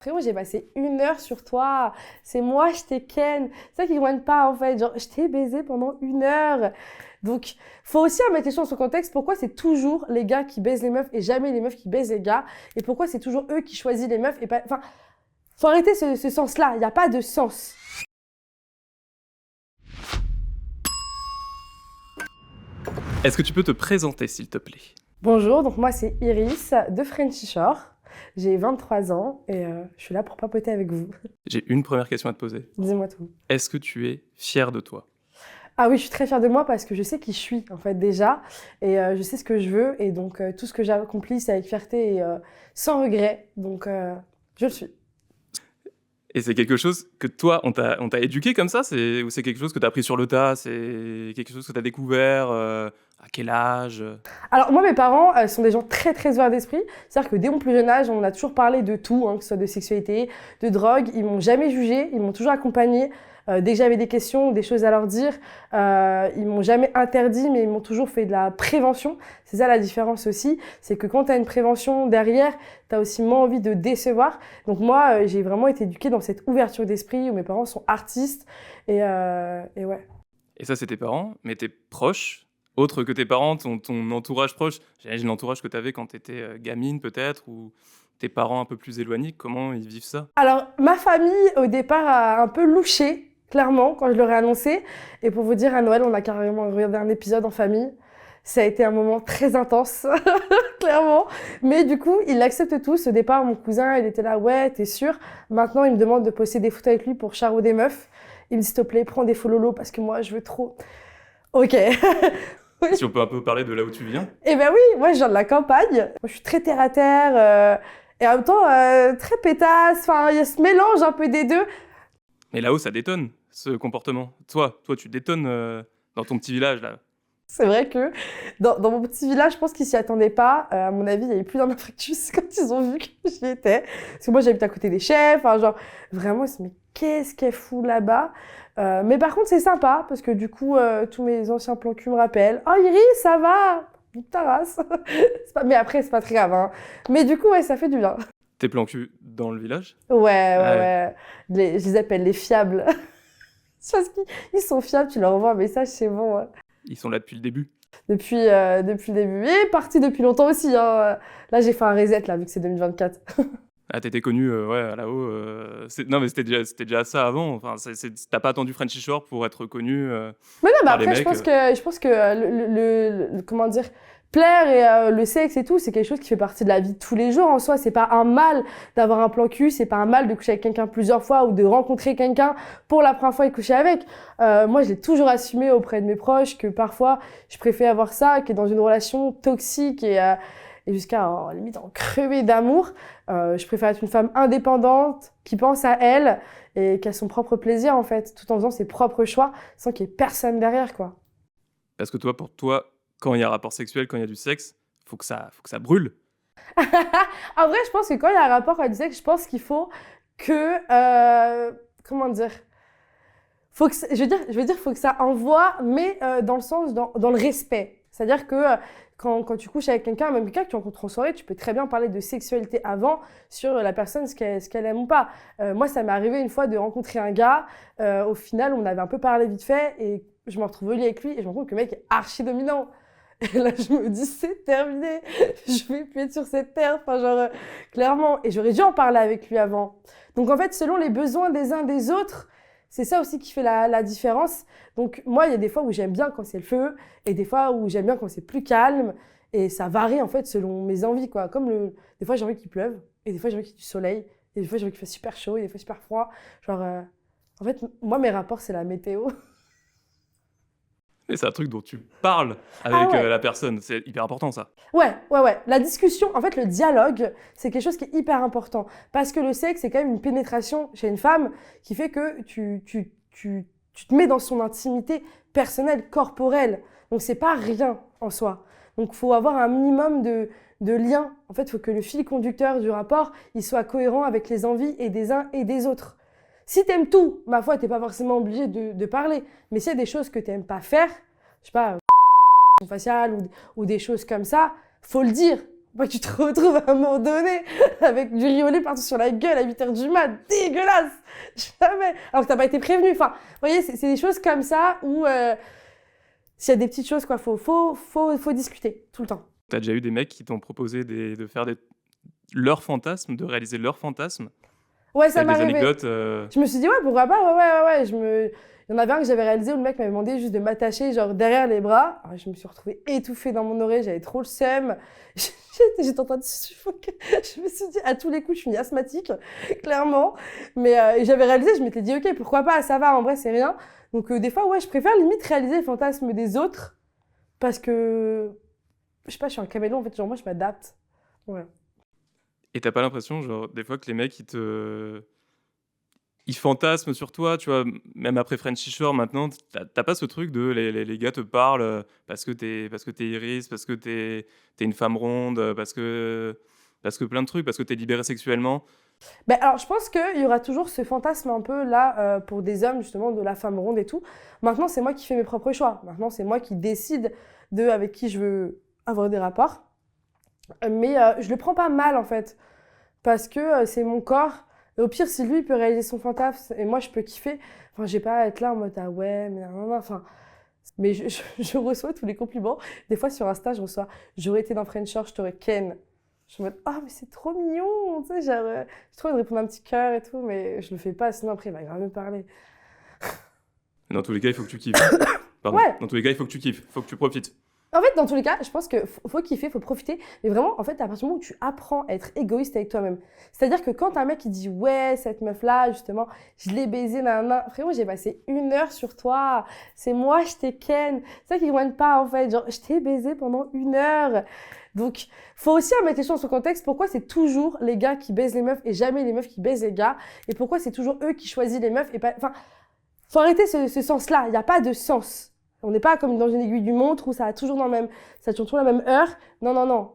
Frérot, j'ai passé 1 heure sur toi. C'est moi, je t'ai ken. C'est ça qu'ils comprennent pas, en fait. Genre, je t'ai baisé pendant 1 heure. Donc, faut aussi remettre les choses dans son contexte. Pourquoi c'est toujours les gars qui baisent les meufs et jamais les meufs qui baisent les gars? Et pourquoi c'est toujours eux qui choisissent les meufs et pas... Enfin, faut arrêter ce sens-là. Il n'y a pas de sens. Est-ce que tu peux te présenter, s'il te plaît? Bonjour, donc moi c'est Iris de Frenchy Shore. J'ai 23 ans et je suis là pour papoter avec vous. J'ai une première question à te poser. Dis-moi tout. Est-ce que tu es fière de toi? Ah oui, je suis très fière de moi parce que je sais qui je suis en fait déjà et je sais ce que je veux et donc tout ce que j'ai accompli c'est avec fierté et sans regret. Donc je le suis. Et c'est quelque chose que toi, on t'a éduqué comme ça? Ou c'est quelque chose que tu as appris sur le tas? C'est quelque chose que tu as découvert à quel âge? Alors moi mes parents sont des gens très très ouverts d'esprit. C'est-à-dire que dès mon plus jeune âge on a toujours parlé de tout, hein, que ce soit de sexualité, de drogue. Ils m'ont jamais jugée, ils m'ont toujours accompagnée. Dès que j'avais des questions ou des choses à leur dire, ils m'ont jamais interdit, mais ils m'ont toujours fait de la prévention. C'est ça la différence aussi, c'est que quand tu as une prévention derrière, tu as aussi moins envie de décevoir. Donc moi, j'ai vraiment été éduquée dans cette ouverture d'esprit où mes parents sont artistes et ouais. Et ça, c'est tes parents, mais tes proches, autres que tes parents, ton entourage proche, j'imagine l'entourage que tu avais quand tu étais gamine peut-être, ou tes parents un peu plus éloignés, comment ils vivent ça? Alors, ma famille, au départ, a un peu louché, clairement, quand je leur ai annoncé. Et pour vous dire, à Noël, on a carrément regardé un épisode en famille. Ça a été un moment très intense, clairement. Mais du coup, ils l'acceptent tous. Au départ, mon cousin, il était là, ouais, t'es sûr? Maintenant, il me demande de poster des photos avec lui pour charo des meufs. Il me dit, s'il te plaît, prends des faux parce que moi, je veux trop. Ok. Oui. Si on peut un peu parler de là où tu viens. Eh ben oui, moi je viens de la campagne. Moi je suis très terre à terre et en même temps très pétasse. Enfin, il y a ce mélange un peu des deux. Mais là-haut, ça détonne, ce comportement. Toi, tu détonnes dans ton petit village, là. C'est vrai que dans mon petit village, je pense qu'ils s'y attendaient pas. À mon avis, il y avait plus d'un infarctus quand ils ont vu que j'y étais. Parce que moi j'habite à côté des chefs. Enfin, genre vraiment, ils se disent, mais qu'est-ce qu'elle fout là-bas? Mais par contre, c'est sympa parce que du coup, tous mes anciens plans cul me rappellent. Oh Iris, ça va? Nique ta race. Mais après, c'est pas très grave, hein. Mais du coup, ouais, ça fait du bien. Tes plans cul dans le village? Ouais, ouais, Ah ouais. ouais. Je les appelle les fiables. C'est parce qu'ils sont fiables, tu leur envoies un message, c'est bon, hein. Ils sont là depuis le début. Depuis le début. Et parti depuis longtemps aussi, hein. Là, j'ai fait un reset, là, vu que c'est 2024. Ah, t'étais connu, ouais, là-haut. Non, mais c'était déjà ça avant. Enfin, t'as pas attendu Frenchy Shore pour être connu Mais non, mais par les après, mecs. je pense que comment dire, plaire et le sexe et tout, c'est quelque chose qui fait partie de la vie de tous les jours en soi. C'est pas un mal d'avoir un plan cul, c'est pas un mal de coucher avec quelqu'un plusieurs fois ou de rencontrer quelqu'un pour la première fois et coucher avec. Moi, je l'ai toujours assumé auprès de mes proches que parfois, je préfère avoir ça que dans une relation toxique et jusqu'à limite en crever d'amour. Je préfère être une femme indépendante qui pense à elle et qui a son propre plaisir en fait, tout en faisant ses propres choix sans qu'il y ait personne derrière quoi. Parce que pour toi, quand il y a un rapport sexuel, quand il y a du sexe, faut que ça brûle. En vrai, je pense que quand il y a un rapport à du sexe, je pense qu'il faut que comment dire, faut que je veux dire faut que ça envoie mais dans le sens dans le respect. C'est-à-dire que quand tu couches avec quelqu'un, même quelqu'un que tu rencontres en soirée, tu peux très bien parler de sexualité avant sur la personne, ce qu'elle aime ou pas. Moi, ça m'est arrivé une fois de rencontrer un gars. Au final, on avait un peu parlé vite fait et je me retrouve au lit avec lui et je me rends compte que le mec est archi dominant. Et là, je me dis, c'est terminé. Je vais plus être sur cette terre. Enfin, genre, clairement. Et j'aurais dû en parler avec lui avant. Donc, en fait, selon les besoins des uns des autres, c'est ça aussi qui fait la différence. Donc, moi, il y a des fois où j'aime bien quand c'est le feu et des fois où j'aime bien quand c'est plus calme. Et ça varie, en fait, selon mes envies, quoi. Des fois, j'ai envie qu'il pleuve et des fois, j'ai envie qu'il y ait du soleil. Et des fois, j'ai envie qu'il fasse super chaud et des fois, super froid. Genre, en fait, moi, mes rapports, c'est la météo. Et c'est un truc dont tu parles Ah avec ouais. la personne. C'est hyper important, ça. Ouais, ouais, ouais. La discussion, en fait, le dialogue, c'est quelque chose qui est hyper important. Parce que le sexe, c'est quand même une pénétration chez une femme qui fait que tu te mets dans son intimité personnelle, corporelle. Donc, c'est pas rien en soi. Donc, faut avoir un minimum de lien. En fait, il faut que le fil conducteur du rapport, il soit cohérent avec les envies et des uns et des autres. Si t'aimes tout, ma foi, t'es pas forcément obligé de parler. Mais s'il y a des choses que t'aimes pas faire, je sais pas, faciale ou des choses comme ça, faut le dire. Pas que tu te retrouves à un moment donné avec du riz au lait partout sur la gueule à 8h du mat. Dégueulasse! Jamais! Alors que t'as pas été prévenu. Enfin, vous voyez, c'est des choses comme ça où s'il y a des petites choses, quoi, faut discuter tout le temps. T'as déjà eu des mecs qui t'ont proposé de faire leurs fantasmes, de réaliser leurs fantasmes? Ouais, ça Avec m'est des arrivé. anecdotes Je me suis dit, ouais, pourquoi pas, ouais. Il y en avait un que j'avais réalisé où le mec m'avait demandé juste de m'attacher, genre, derrière les bras. Alors, je me suis retrouvée étouffée dans mon oreille, j'avais trop le seum. J'étais en train de suffoquer. Je me suis dit, à tous les coups, je suis une asthmatique, clairement. Mais et j'avais réalisé, je m'étais dit, ok, pourquoi pas, ça va, en vrai, c'est rien. Donc, des fois, ouais, je préfère limite réaliser les fantasmes des autres parce que, je sais pas, je suis un caméléon, en fait, genre, moi, je m'adapte. Ouais. et t'as pas l'impression, genre, des fois que les mecs, ils fantasment sur toi, tu vois, même après Frenchy Shore, maintenant, t'as pas ce truc de les gars te parlent parce que t'es Iris, parce que t'es une femme ronde, parce que plein de trucs, parce que t'es libérée sexuellement. Ben, alors, je pense qu'il y aura toujours ce fantasme un peu là pour des hommes, justement, de la femme ronde et tout. Maintenant, c'est moi qui fais mes propres choix. Maintenant, c'est moi qui décide de avec qui je veux avoir des rapports. Mais je le prends pas mal, en fait, parce que c'est mon corps. Et au pire, si lui il peut réaliser son fantasme et moi je peux kiffer, enfin, j'ai pas à être là en mode ah ouais, mais non, enfin. Mais je reçois tous les compliments. Des fois sur Insta, je reçois j'aurais été dans French Shore, je t'aurais ken. Je suis en mode ah, mais c'est trop mignon, tu sais, genre, j'ai trop envie de répondre un petit cœur et tout, mais je le fais pas, sinon après il va grave me parler. Mais dans tous les cas, il faut que tu kiffes. Pardon. Ouais, Dans tous les cas, il faut que tu kiffes, il faut que tu profites. en fait, dans tous les cas, je pense qu'il faut kiffer, faut profiter. Mais vraiment, en fait, à partir du moment où tu apprends à être égoïste avec toi-même. C'est-à-dire que quand un mec qui dit ouais, cette meuf-là, justement, je l'ai baisée, nanana, frérot, j'ai passé 1 heure sur toi. C'est moi, je t'ai ken. C'est ça qu'ils comprennent pas, en fait. Genre, je t'ai baisé pendant 1 heure. Donc, faut aussi remettre les choses dans son contexte. Pourquoi c'est toujours les gars qui baisent les meufs et jamais les meufs qui baisent les gars? Et pourquoi c'est toujours eux qui choisissent les meufs et pas. Enfin, faut arrêter ce sens-là. Il n'y a pas de sens. On n'est pas comme dans une aiguille du montre où ça a toujours ça tourne toujours la même heure. Non, non, non.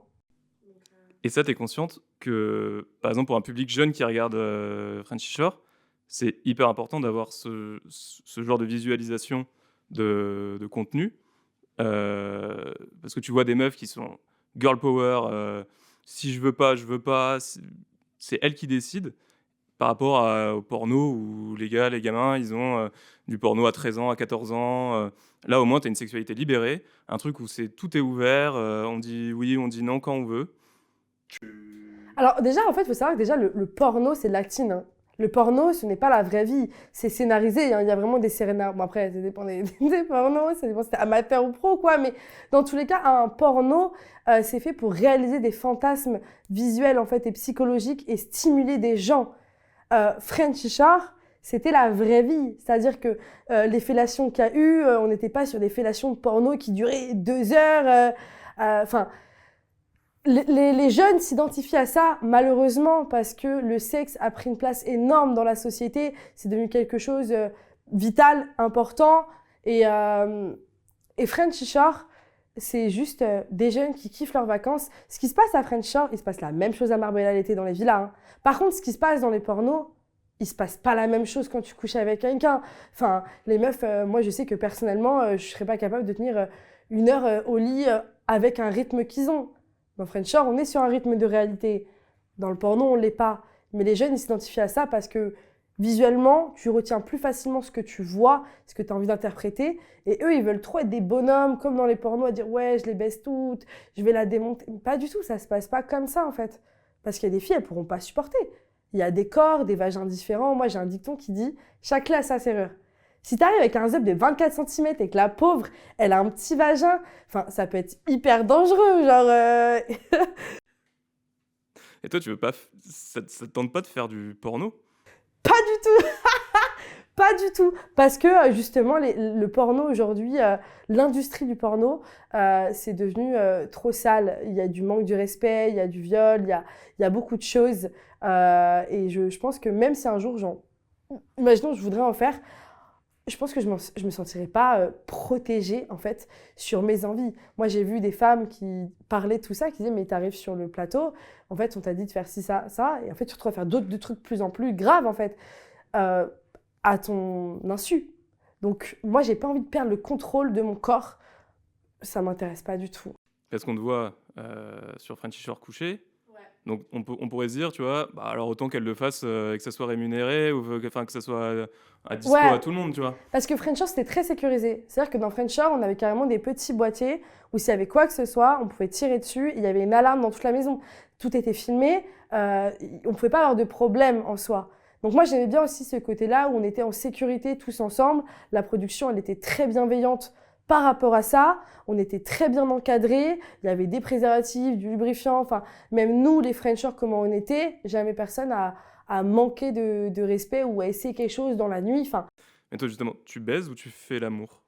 Et ça, t'es consciente que, par exemple, pour un public jeune qui regarde Frenchy Shore, c'est hyper important d'avoir ce genre de visualisation de contenu. Parce que tu vois des meufs qui sont girl power, si je veux pas, je veux pas, c'est elles qui décident. Par rapport au porno où les gars, les gamins, ils ont du porno à 13 ans, à 14 ans. Là, au moins, tu as une sexualité libérée, un truc où tout est ouvert, on dit oui, on dit non quand on veut. Alors déjà, en fait, il faut savoir que déjà, le porno, c'est de l'acting, hein. Le porno, ce n'est pas la vraie vie. C'est scénarisé, hein. Il y a vraiment des scénarios. Bon, après, ça dépend des pornos, ça dépend si c'est amateur ou pro, quoi. Mais dans tous les cas, un porno, c'est fait pour réaliser des fantasmes visuels, en fait, et psychologiques et stimuler des gens. Frenchy Shore, c'était la vraie vie. C'est-à-dire que les fellations qu'il y a eu, on n'était pas sur des fellations de porno qui duraient 2 heures. Enfin, les jeunes s'identifient à ça, malheureusement, parce que le sexe a pris une place énorme dans la société. C'est devenu quelque chose vital, important. Et Frenchy Shore, c'est juste des jeunes qui kiffent leurs vacances. Ce qui se passe à Frenchy Shore, il se passe la même chose à Marbella l'été dans les villas, hein. Par contre, ce qui se passe dans les pornos, il se passe pas la même chose quand tu couches avec quelqu'un. Enfin, les meufs, moi je sais que personnellement, je serais pas capable de tenir 1 heure au lit avec un rythme qu'ils ont. Dans French Shore, on est sur un rythme de réalité. Dans le porno, on l'est pas. Mais les jeunes, ils s'identifient à ça parce que visuellement, tu retiens plus facilement ce que tu vois, ce que tu as envie d'interpréter. Et eux, ils veulent trop être des bonhommes, comme dans les pornos, à dire ouais, je les baisse toutes, je vais la démonter. Pas du tout, ça se passe pas comme ça en fait. Parce qu'il y a des filles, elles pourront pas supporter. Il y a des corps, des vagins différents. Moi, j'ai un dicton qui dit chaque clé a sa serrure. Si t'arrives avec un zeb de 24 centimètres et que la pauvre, elle a un petit vagin, enfin, ça peut être hyper dangereux, genre. Et toi, tu veux pas, ça te tente pas de faire du porno? Pas du tout. Pas du tout. Parce que justement, le porno aujourd'hui, l'industrie du porno, c'est devenu trop sale. Il y a du manque de respect, il y a du viol, il y a beaucoup de choses. Et je pense que même si un jour, genre, imaginons, je voudrais en faire, je pense que je me sentirais pas protégée, en fait, sur mes envies. Moi, j'ai vu des femmes qui parlaient de tout ça, qui disaient, mais t'arrives sur le plateau, en fait, on t'a dit de faire ci, ça, ça, et en fait, tu te retrouves à faire d'autres trucs de plus en plus graves, en fait, euh, à ton insu. Donc, moi, j'ai pas envie de perdre le contrôle de mon corps. Ça m'intéresse pas du tout. Parce qu'on te voit sur Frenchy Shore couché. Donc on pourrait se dire, tu vois, bah, alors autant qu'elle le fasse et que ça soit rémunéré, ou enfin, que ça soit à dispo Ouais. à tout le monde, tu vois. Parce que French Shore, c'était très sécurisé. C'est-à-dire que dans French Shore, on avait carrément des petits boîtiers où s'il y avait quoi que ce soit, on pouvait tirer dessus. Il y avait une alarme dans toute la maison. Tout était filmé. On ne pouvait pas avoir de problème en soi. Donc moi, j'aimais bien aussi ce côté-là où on était en sécurité tous ensemble. La production, elle était très bienveillante par rapport à ça. On était très bien encadrés. Il y avait des préservatifs, du lubrifiant. Enfin, même nous, les Frenchers, comment on était, jamais personne a manqué de respect ou a essayé quelque chose dans la nuit. Enfin, Mais toi, justement, tu baises ou tu fais l'amour?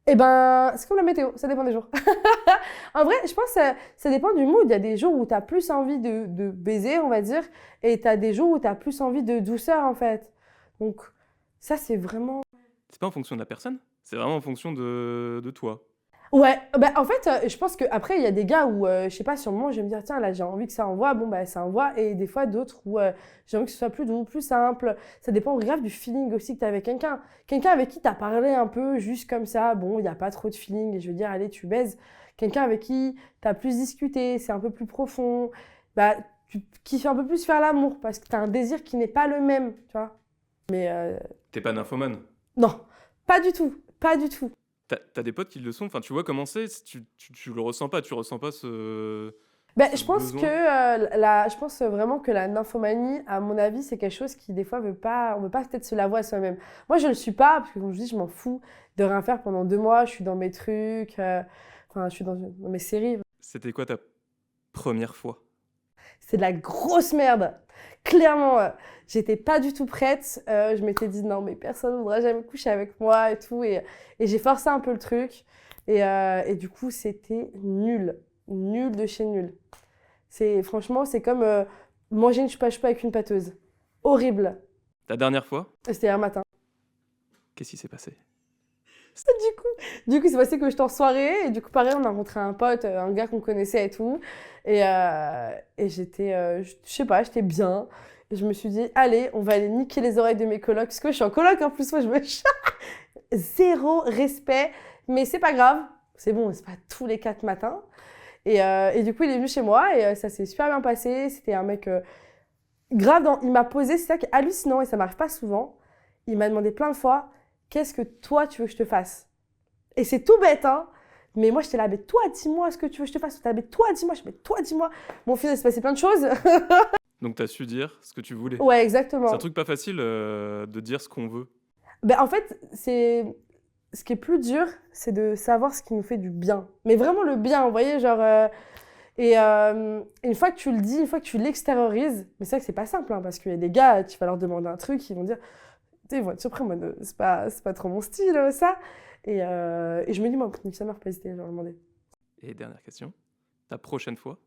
eh ben, c'est comme la météo, ça dépend des jours. En vrai, je pense que ça dépend du mood. Il y a des jours où tu as plus envie de baiser, on va dire, et tu as des jours où tu as plus envie de douceur, en fait. Donc, ça, c'est vraiment... C'est pas en fonction de la personne, c'est vraiment en fonction de toi. Ouais, bah, en fait, je pense qu'après, il y a des gars où, je sais pas, sur le moment, je vais me dire, tiens, là, j'ai envie que ça envoie, bon, bah, ça envoie. Et des fois, d'autres où j'ai envie que ce soit plus doux, plus simple. Ça dépend grave du feeling aussi que tu as avec quelqu'un. Quelqu'un avec qui tu as parlé un peu, juste comme ça, bon, il n'y a pas trop de feeling, et je veux dire, allez, tu baises. Quelqu'un avec qui tu as plus discuté, c'est un peu plus profond, bah, tu kiffes un peu plus faire l'amour, parce que tu as un désir qui n'est pas le même, tu vois. Mais T'es pas nymphomane. non, pas du tout, pas du tout. T'as des potes qui le sont, enfin, tu vois comment c'est, tu le ressens pas, tu ressens pas Ben, ce je pense que besoin. je pense vraiment que la nymphomanie, à mon avis, c'est quelque chose qui des fois on veut pas peut-être se l'avouer à soi-même. Moi, je le suis pas parce que comme je dis, je m'en fous de rien faire pendant 2 mois. Je suis dans mes trucs, enfin, je suis dans mes séries. C'était quoi ta première fois? C'est de la grosse merde. Clairement, j'étais pas du tout prête. Je m'étais dit non, mais personne ne voudra jamais coucher avec moi et tout. Et j'ai forcé un peu le truc. Et du coup, c'était nul. Nul de chez nul. Franchement, c'est comme manger une choupa-choupa avec une pâteuse. Horrible. Ta dernière fois? C'était hier matin. Qu'est-ce qui s'est passé? Du coup, c'est passé que j'étais en soirée. Et du coup, pareil, on a rencontré un pote, un gars qu'on connaissait et tout. Et j'étais, je sais pas, j'étais bien. Et je me suis dit, allez, on va aller niquer les oreilles de mes colocs. Parce que je suis en coloc en plus, moi, je me... Zéro respect. Mais c'est pas grave. C'est bon, c'est pas tous les 4 matins. Et du coup, il est venu chez moi et ça s'est super bien passé. C'était un mec grave. Il m'a posé, c'est ça qui est hallucinant et ça m'arrive pas souvent. Il m'a demandé plein de fois, qu'est-ce que toi tu veux que je te fasse? Et c'est tout bête, hein. Mais moi, j'étais là, mais toi, dis-moi ce que tu veux que je te fasse. T'es là, mais toi, dis-moi. Je dis, mais toi, dis-moi. Bon, au final, il s'est passé plein de choses. Donc t'as su dire ce que tu voulais. Ouais, C'est un exactement. truc pas facile de dire ce qu'on veut. Ben, en fait, ce qui est plus dur, c'est de savoir ce qui nous fait du bien. Mais vraiment le bien, vous voyez, genre... une fois que tu le dis, une fois que tu l'extériorises, mais c'est vrai que c'est pas simple, hein, parce qu'il y a des gars, tu vas leur demander un truc, ils vont dire, tu sais, ils vont être surpris, moi, c'est pas trop mon style, ça. Et je me dis, moi, nique sa mère, pas hésiter, je vais leur demander. Et dernière question, ta prochaine fois?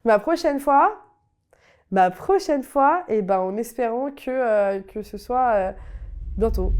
Ma prochaine fois, et ben, en espérant que ce soit bientôt.